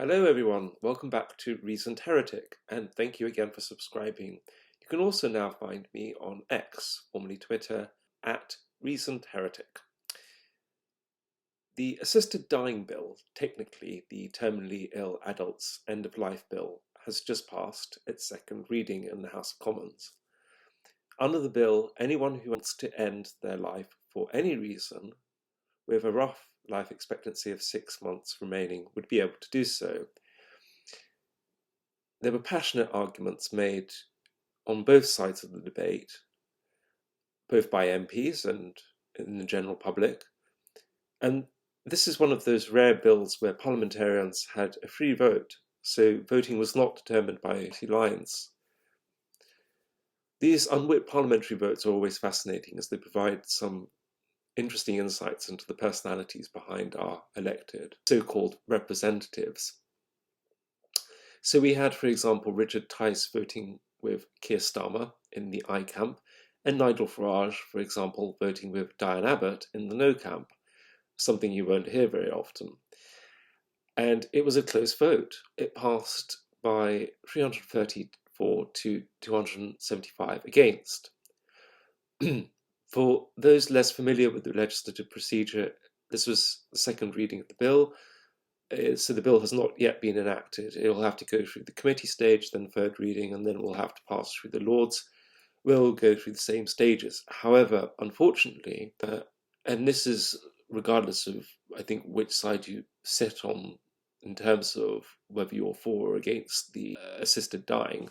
Hello everyone, welcome back to Recent Heretic, and thank you again for subscribing. You can also now find me on X, formerly Twitter, at Recent Heretic. The Assisted Dying Bill, technically the Terminally Ill Adults End of Life Bill, has just passed its second reading in the House of Commons. Under the bill, anyone who wants to end their life for any reason, with a rough life expectancy of 6 months remaining, would be able to do so. There were passionate arguments made on both sides of the debate, both by MPs and in the general public. And this is one of those rare bills where parliamentarians had a free vote, so voting was not determined by party lines. These unwhipped parliamentary votes are always fascinating as they provide some interesting insights into the personalities behind our elected so-called representatives. So we had, for example, Richard Tice voting with Keir Starmer in the I camp, and Nigel Farage, for example, voting with Diane Abbott in the No camp, something you won't hear very often. And it was a close vote. It passed by 334 to 275 against. For those less familiar with the legislative procedure, this was the second reading of the bill. So the bill has not yet been enacted. It will have to go through the committee stage, then third reading, and then it will have to pass through the Lords. We'll go through the same stages. However, unfortunately, and this is regardless of, I think, which side you sit on in terms of whether you're for or against the assisted dying,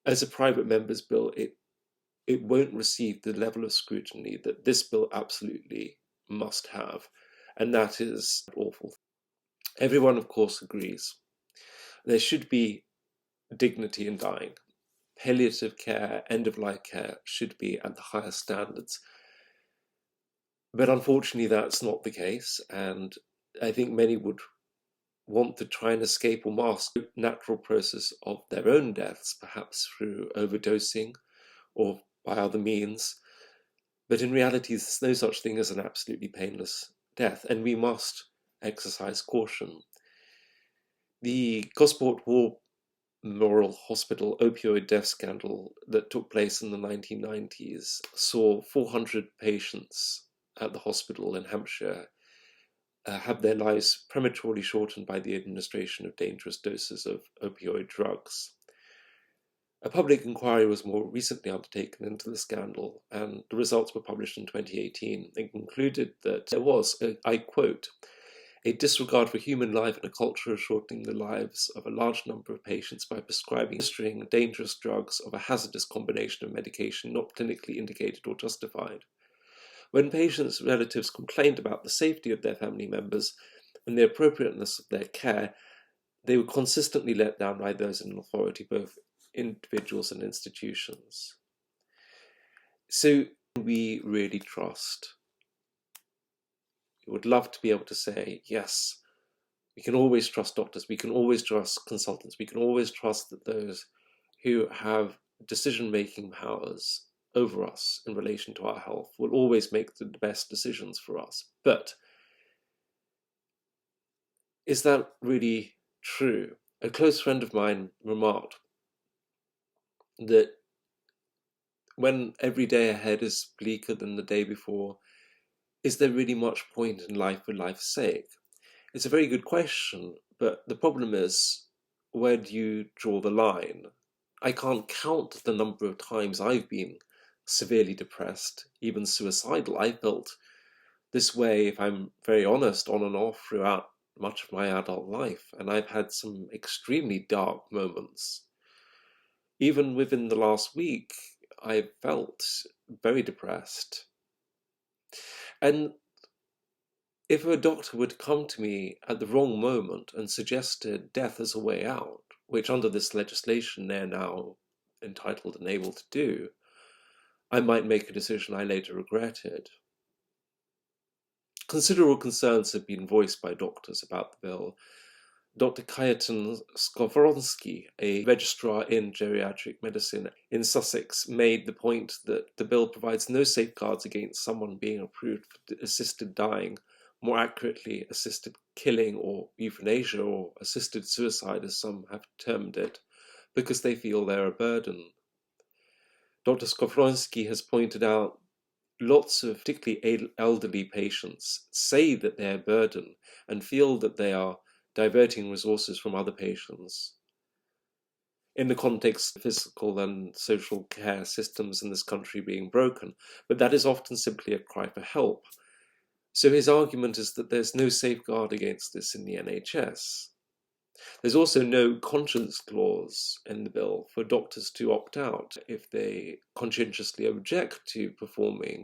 as a private member's bill, it won't receive the level of scrutiny that this bill absolutely must have, and that is awful. Everyone, of course, agrees. There should be dignity in dying. Palliative care, end-of-life care should be at the highest standards. But unfortunately, that's not the case, and I think many would want to try and escape or mask the natural process of their own deaths, perhaps through overdosing or by other means. But in reality, there's no such thing as an absolutely painless death, and we must exercise caution. The Gosport War Memorial Hospital opioid death scandal that took place in the 1990s saw 400 patients at the hospital in Hampshire have their lives prematurely shortened by the administration of dangerous doses of opioid drugs. A public inquiry was more recently undertaken into the scandal, and the results were published in 2018 and concluded that there was, I quote, a disregard for human life and a culture of shortening the lives of a large number of patients by prescribing and administering dangerous drugs of a hazardous combination of medication not clinically indicated or justified. When patients' relatives complained about the safety of their family members and the appropriateness of their care, they were consistently let down by those in authority, both individuals and institutions. So we really trust. We would love to be able to say, yes, we can always trust doctors, we can always trust consultants, we can always trust that those who have decision-making powers over us in relation to our health will always make the best decisions for us. But is that really true? A close friend of mine remarked that when every day ahead is bleaker than the day before, is there really much point in life for life's sake? It's a very good question, but the problem is, where do you draw the line? I can't count the number of times I've been severely depressed, even suicidal. I felt this way, if I'm very honest, on and off throughout much of my adult life, and I've had some extremely dark moments. Even within the last week, I felt very depressed. And if a doctor would come to me at the wrong moment and suggested death as a way out, which under this legislation they're now entitled and able to do, I might make a decision I later regretted. Considerable concerns have been voiced by doctors about the bill. Dr. Kajetan Skowronski, a registrar in geriatric medicine in Sussex, made the point that the bill provides no safeguards against someone being approved for assisted dying more accurately assisted killing or euthanasia or assisted suicide, as some have termed it, because they feel they're a burden. Dr. Skowroński has pointed out lots of particularly elderly patients say that they're a burden and feel that they are diverting resources from other patients. In the context of physical and social care systems in this country being broken, but that is often simply a cry for help. So his argument is that there's no safeguard against this in the NHS. There's also no conscience clause in the bill for doctors to opt out if they conscientiously object to performing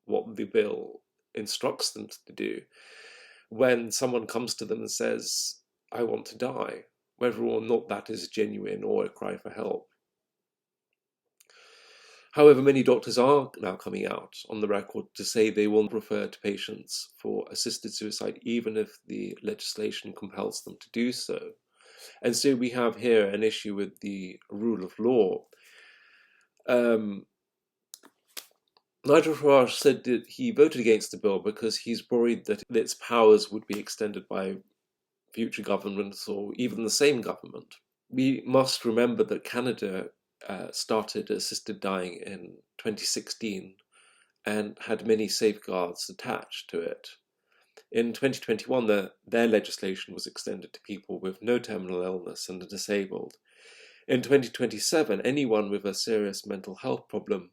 what the bill instructs them to do. When someone comes to them and says, I want to die, whether or not that is genuine or a cry for help. However, many doctors are now coming out on the record to say they will refer to patients for assisted suicide, even if the legislation compels them to do so. And so we have here an issue with the rule of law. Nigel Farage said that he voted against the bill because he's worried that its powers would be extended by future governments or even the same government. We must remember that Canada started assisted dying in 2016 and had many safeguards attached to it. In 2021, their legislation was extended to people with no terminal illness and are disabled. In 2027, anyone with a serious mental health problem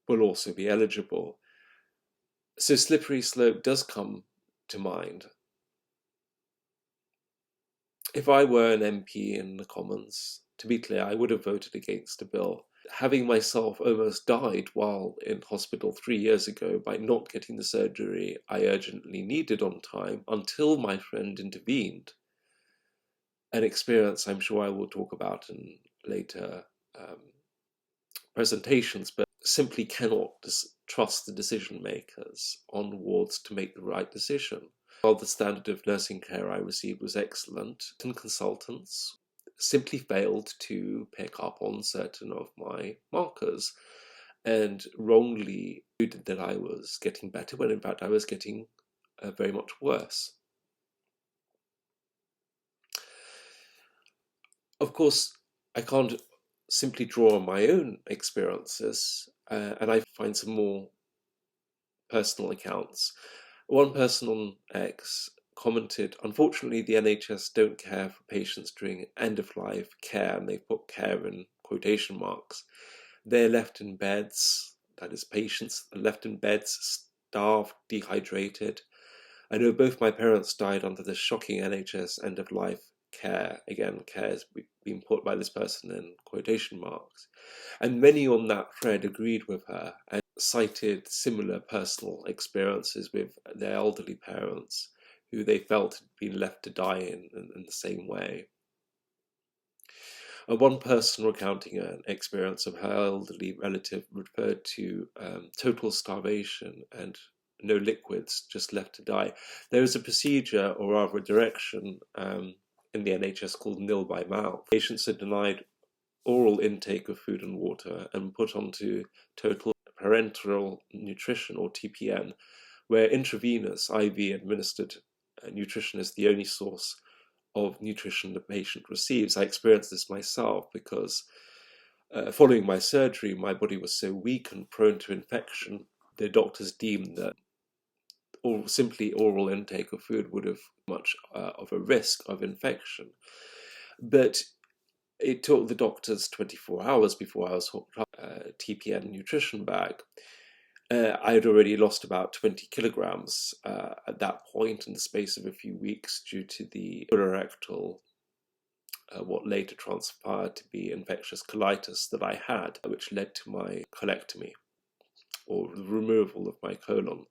will also be eligible. So slippery slope does come to mind. If I were an MP in the Commons, to be clear, I would have voted against the bill. Having myself almost died while in hospital 3 years ago by not getting the surgery I urgently needed on time until my friend intervened, an experience I'm sure I will talk about in later presentations, but simply cannot trust the decision makers on wards to make the right decision. While the standard of nursing care I received was excellent, and consultants simply failed to pick up on certain of my markers and wrongly concluded that I was getting better when in fact I was getting very much worse. Of course, I can't simply draw on my own experiences, and I find some more personal accounts. One person on X commented, unfortunately, the NHS don't care for patients during end-of-life care, and they've put care in quotation marks. They're left in beds, that is, patients are left in beds, starved, dehydrated. I know both my parents died under the shocking NHS end-of-life care. Again, care has been put by this person in quotation marks. And many on that thread agreed with her and cited similar personal experiences with their elderly parents who they felt had been left to die in the same way. One person recounting an experience of her elderly relative referred to total starvation and no liquids, just left to die. There is a procedure, or rather a direction, in the NHS called nil by mouth. Patients are denied oral intake of food and water and put onto total parenteral nutrition, or TPN, where intravenous IV administered nutrition is the only source of nutrition the patient receives. I experienced this myself because following my surgery, my body was so weak and prone to infection, the doctors deemed that simply oral intake of food would have much of a risk of infection. But it took the doctors 24 hours before I was hooked up a TPN nutrition bag. I had already lost about 20 kilograms at that point in the space of a few weeks due to the colorectal, what later transpired to be infectious colitis that I had, which led to my colectomy, or the removal of my colon.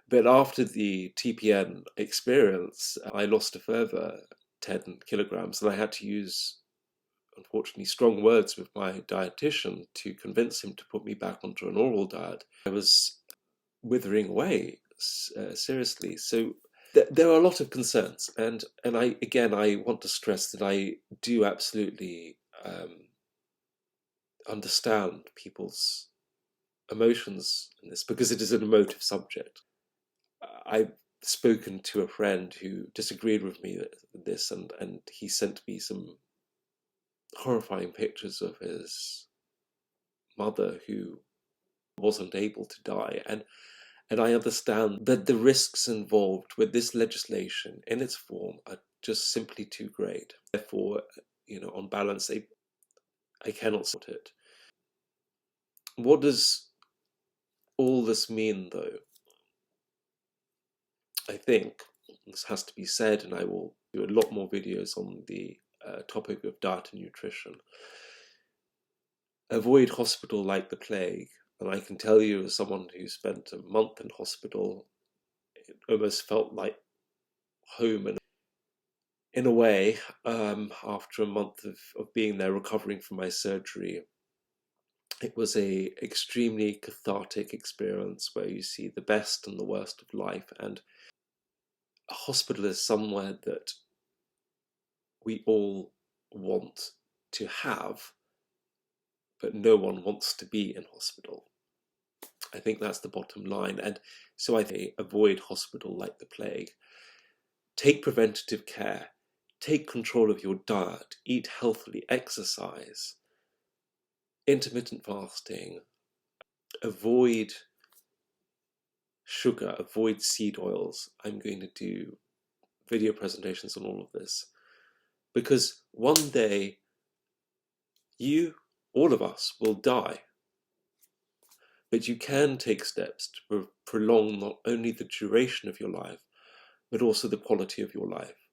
But after the TPN experience, I lost a further 10 kilograms, and I had to use, unfortunately, strong words with my dietitian to convince him to put me back onto an oral diet. I was withering away, seriously. So there are a lot of concerns, and I want to stress that I do absolutely understand people's emotions in this, because it is an emotive subject. I spoken to a friend who disagreed with me with this, and he sent me some horrifying pictures of his mother who wasn't able to die. And I understand that the risks involved with this legislation in its form are just simply too great. Therefore, on balance, I cannot support it. What does all this mean, though? I think this has to be said, and I will do a lot more videos on the topic of diet and nutrition. Avoid hospital like the plague. And I can tell you, as someone who spent a month in hospital, it almost felt like home. And in a way, after a month of being there, recovering from my surgery, it was a extremely cathartic experience where you see the best and the worst of life. And a hospital is somewhere that we all want to have, but no one wants to be in hospital. I think that's the bottom line. And so I think avoid hospital like the plague. Take preventative care. Take control of your diet. Eat healthily. Exercise. Intermittent fasting. Avoid sugar. Avoid seed oils. I'm going to do video presentations on all of this. Because one day, all of us, will die. But you can take steps to prolong not only the duration of your life, but also the quality of your life.